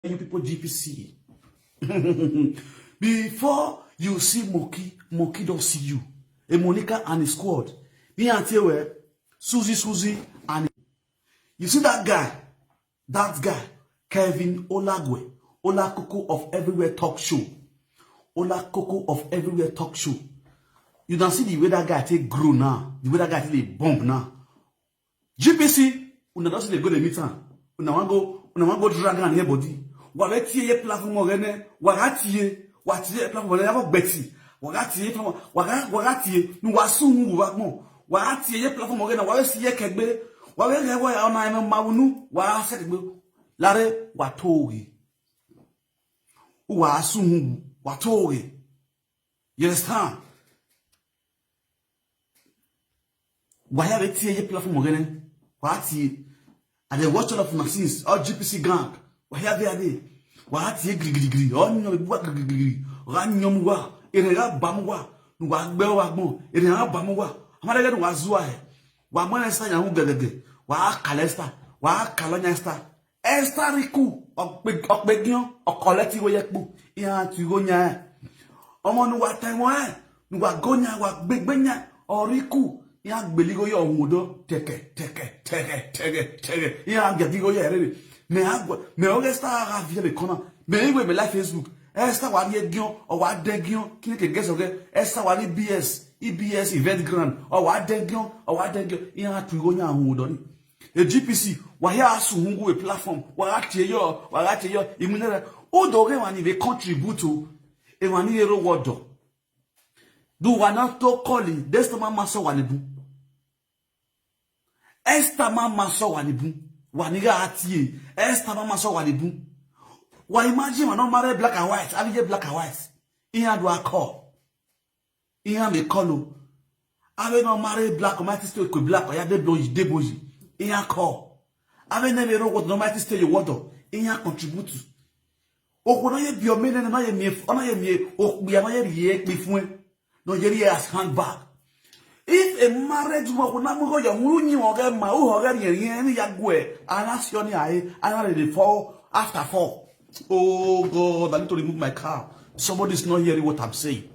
You people GPC. Before you see Monkey don't see you. A Monica and his squad. Me and Tewe, Susie, and you see that guy, Kevin Olagwe, Olakoko of Everywhere Talk Show. Olakoko of Everywhere Talk Show. You don't see the way that guy take grow now, the way that guy take bomb now. GPC, una don't see the go to meet am. Una want go drag on here body. Wagati ye platform ogene, wagati platform ogene abo beti. Wagati nu wasungu wagmo. Wagati ye platform ogene wagasi ye kegbe. Wagele wa ona eme mawunu wa sekegbe. Lare watogi. Wasungu watogi. You understand? Wagati ye platform ogene. Wagati and they watch all of Maxines, all GPC gang. Wahia there. Wahati grigri. On your work grigri. Ran yomwa. Ere bamwa. Nuwa bel wagmo. Ere bamwa. Amada wazua. Wamana Esther yahu gege. Wa kalesta. Wa kalonya Esther. Esther riku. Okbegion. Okoleti woyekbu. Iya tugonya. Omo nuwa taimwa. Nuwa gonya. Wa begbenya. Oriku. Iya gbeligo yo mudo. Teke. Iya gedigo yo ere. Mais on reste à ravir les connard. Mais oui, mais là, Facebook. Est-ce que vous avez dit ou vous avez dit qui est que est-ce que vous avez EBS, event grand. Ou vous avez dit il y a un truc où il y a un houdon. Et GPC, vous avez un sungu plateforme. Vous avez yo, il me dit, où doré on y va contribuer et on y va reward. Do we not to call it? Est-ce que maman so wanibu? Est-ce que maman so wanibu? Waniga atiye. Esther mama so walibu. Wa imagine we no marry black and white. Abije black and white. Iya do akọ. Iya me kolo. Ave no marry black and white stay ko black. Oya deboji. Iya ko. Ave never ro what no might stay your water. Iya contribute. Okono ye bi o me na ye mi. Ona ye mi o bi ama ye ye pe fun. No ye ye as handbag. If a marriage woman go your moon, you get my already any yagwe, and ask your eye, and I fall after fall. Oh God, I need to remove my car. Somebody's not hearing what I'm saying.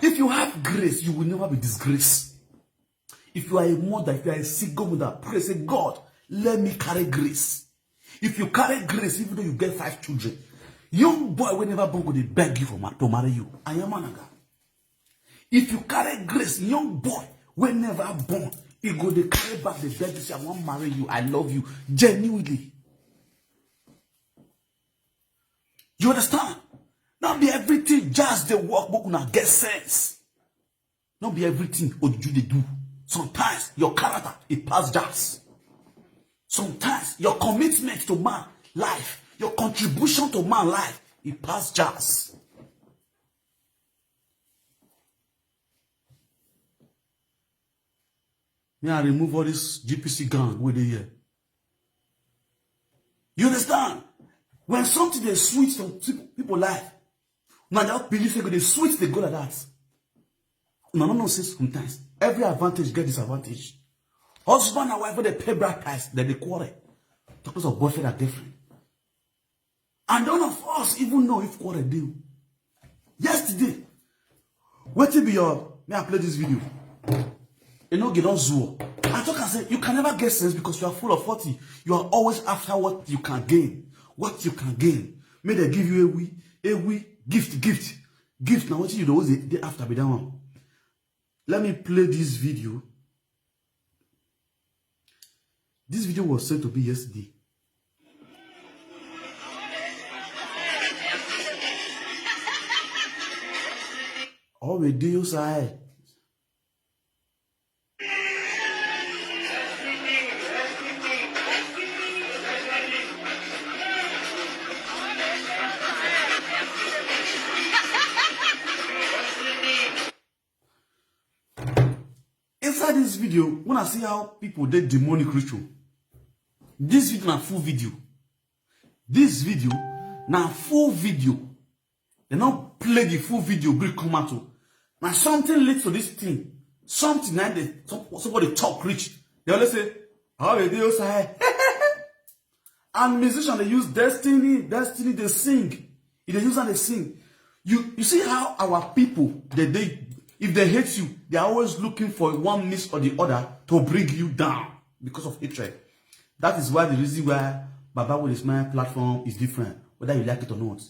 If you have grace, you will never be disgraced. If you are a mother, if you are a single mother, pray, say, God, let me carry grace. If you carry grace, even though you get 5 children, young boy will never born they beg you to marry you. I am anaga. If you carry grace, young boy will never born. He go they carry back the bed. Say, I want to marry you. I love you genuinely. You understand? Not be everything just the work, but una get sense. Not be everything what you do. Sometimes your character it pass just. Sometimes your commitment to man life, your contribution to man life, it pass just. Me I remove all this GPC gang with the here. You understand? When something they switch from people life, now that believe they switch they go like that. No, say sometimes every advantage get disadvantage. Husband and wife when they pay bride price, then they quarrel. Because of boyfriend are different. And none of us even know if quarrel deal. Yesterday, what to be your may I play this video? You know, get on Zoo. I talk and say, you can never get sense because you are full of 40. You are always after what you can gain. What you can gain. May they give you a gift. Gift. Now, what you do is they after be that one. Let me play this video. This video was said to be yesterday. Oh, we do side. Inside this video, when I see how people did demonic ritual, this video na full video. This video na full video. They not play the full video, bring come out. Now something leads to this thing. Something like somebody talk rich. They always say, how they do say And musicians, they use destiny, they sing. If they use and they sing. You see how our people, if they hate you, they are always looking for one miss or the other to bring you down because of hatred. That is why the reason why Baba with my platform is different, whether you like it or not.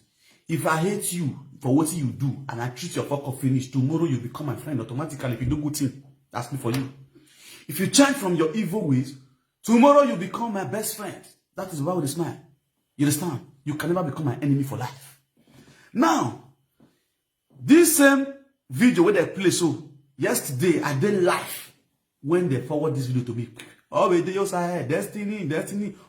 If I hate you for what you do and I treat your fuck up finish, tomorrow you become my friend automatically. If you do good thing, that's me for you. If you change from your evil ways, tomorrow you become my best friend. That is why with a smile. You understand? You can never become my enemy for life. Now, this same video where they play, so yesterday I did live when they forward this video to me. Oh, they do side, destiny.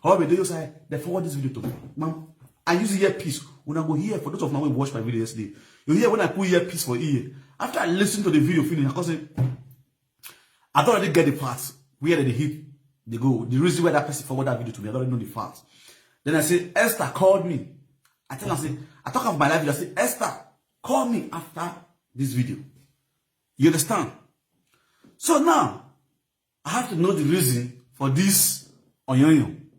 Oh, they do side. They forward this video to me. Mom, I use earpiece. When I go here, for those of you who watch my video yesterday, you hear when I put earpiece for ear. After I listen to the video finish, I don't already get the parts where they hit, they go. The reason why that person forward that video to me, I don't know the facts. Then I say, Esther called me. I tell her, I say, I talk about my life video. I say, Esther, call me after this video. You understand? So now, I have to know the reason for this onion.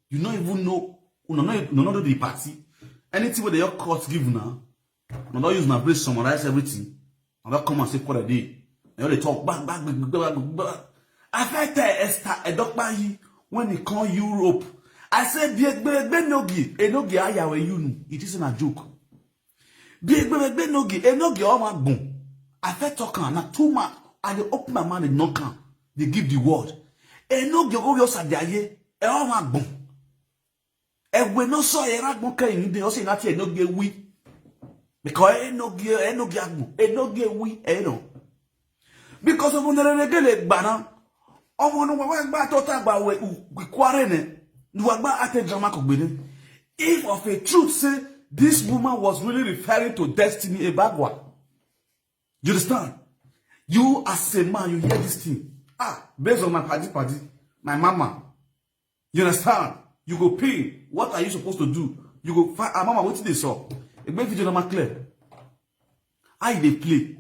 You don't even know, you don't know the party. Anything where your court give now, you don't use my brain to summarize everything. And don't come and say what I did. And they talk back. I fight Esther, a doctor when they come Europe. I said, enogi ayawe you. It isn't a joke. Enogi all my boom. I felt talking na too much. I they open my mouth and knock on. They give the word. Enogi go yo sadiaye. All my boom. And when no so era bonka in the also not enogi we. Because enogi we eno. Because of the regale bana. Omo no wa gba tota gba we kware ne. If of a truth say this woman was really referring to Destiny Ebagwa, you understand? You as a man, you hear this thing. Based on my party, my mama. You understand? You go pay. What are you supposed to do? You go find mama, what did they saw? A big video number clear. How they play?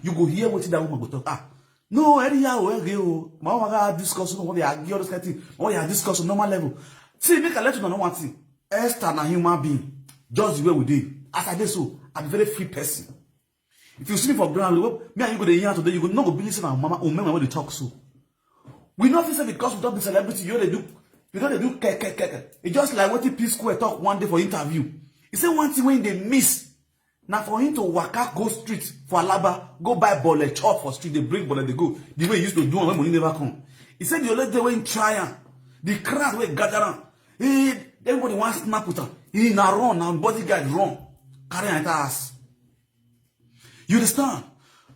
You go hear what that woman go talk. No, anyhow, my discuss on what they are discussing, what they are discussing normal level. See, make a let you know one thing. Esther na human being, just the way we did. As I did so, I'm a very free person. If you see me for ground, me and you go the year today, you go not go believe in our mama or remember when they talk so. We not say because we don't be celebrity, you know they do keke. It's just like what the P Square talk one day for interview. He said one thing when they miss. Now for him to waka go street for Alaba, go buy bole chop for street, they bring bole, they go. The way he used to do when money never come. He said the only day when try, the crowd will gather around. Everybody wants to snap with him. He now run, now bodyguard run. Carry an ass. You understand?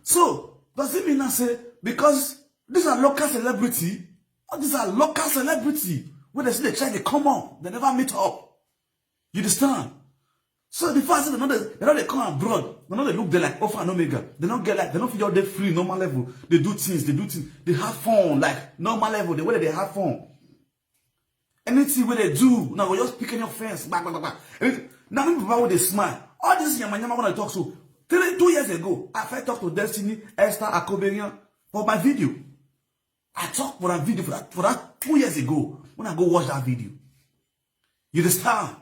So, does it mean I say, because these are local celebrity, or these are local celebrity, when they say they try, they come on, they never meet up. You understand? So the first thing they know they come abroad. They know they look there like Alpha and Omega. They don't get like they don't feel they free normal level. They do things. They have fun like normal level. The way they have fun. Anything where they do, now we just picking your fence. Back. Now people they smile. All this yama when I talk so 2 years ago, I talked to Destiny, Esther, Akoberian for my video. I talked for that video for that 2 years ago when I go watch that video. You understand?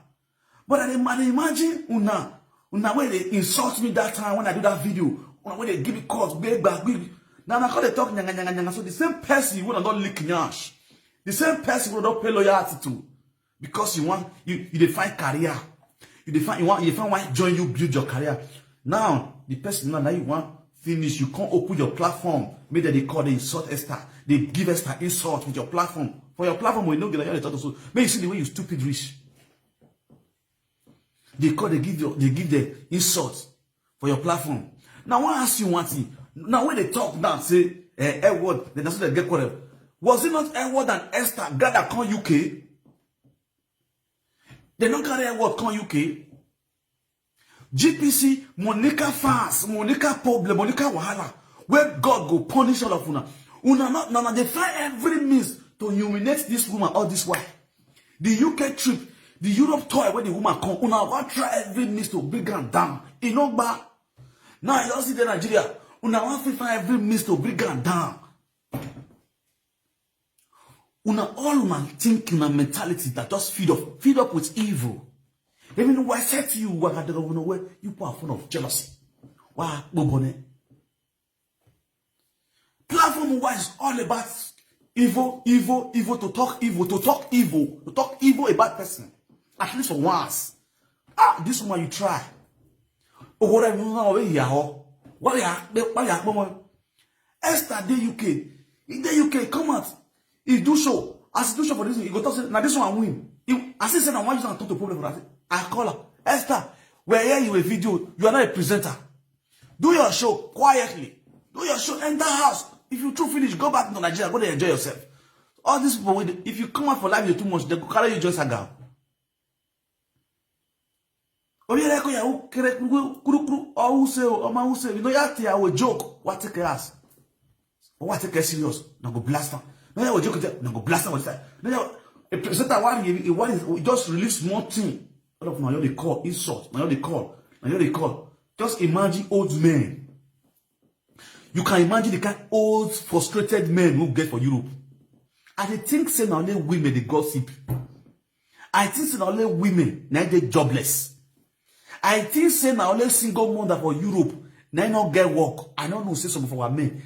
But I imagine una when they insult me that time when I do that video, when they give me calls, big. Now I call they talk nyanga. So the same person would not lick nyash. The same person would not pay loyalty to. Because you define career. You define why join you build your career. Now the person now you want finish, you can't open your platform. Maybe they call they insult Esther. They give Esther insult with your platform. For your platform, we know get so. Maybe you see the way you stupid rich. They give the insults for your platform. Now, I want to ask you one thing. Now, when they talk now, say, Edward, then that's what they get quarrel. Was it not Edward and Esther gather come UK? They don't carry Edward come UK. GPC, Monica fast, Monica problem, Monica wahala. Where God go punish all of una. Now, they find every means to humiliate this woman all this way. The UK trip. The Europe toy when the woman come, una want try every means to bring her down. It no bad. Now you don't see the Nigeria. Una want to find every means to bring her down. Una all una think una mentality that just feed up with evil. Even though I said to you, you people are full of jealousy. Why, Bobone? Platform wise all about evil, to talk evil about person. At least for once. This one you try. Oh, what I know now, why Esther, the UK. In the UK, come out. He do show. As he do show for this, he go talk say, now this one win. As he said, I want you to talk to problem for that. I call her. Esther, we're here you a video. You are not a presenter. Do your show quietly. Do your show. Enter house. If you too finish, go back to Nigeria. Go there, enjoy yourself. All these people, if you come out for life, you're too much. They go carry you just a girl. You know, you have a joke. What take us? What take us serious? Now go blast them. Now you joke. Now go blast them. Now a presenter one just release more thing. All of now they call insult. Now they call. Just imagine old men. You can imagine the kind of old frustrated men who get for Europe. And they think say now only women they gossip. I think say now only women now they jobless. I think say now only single mother for Europe now not get work. I don't know say some of our men.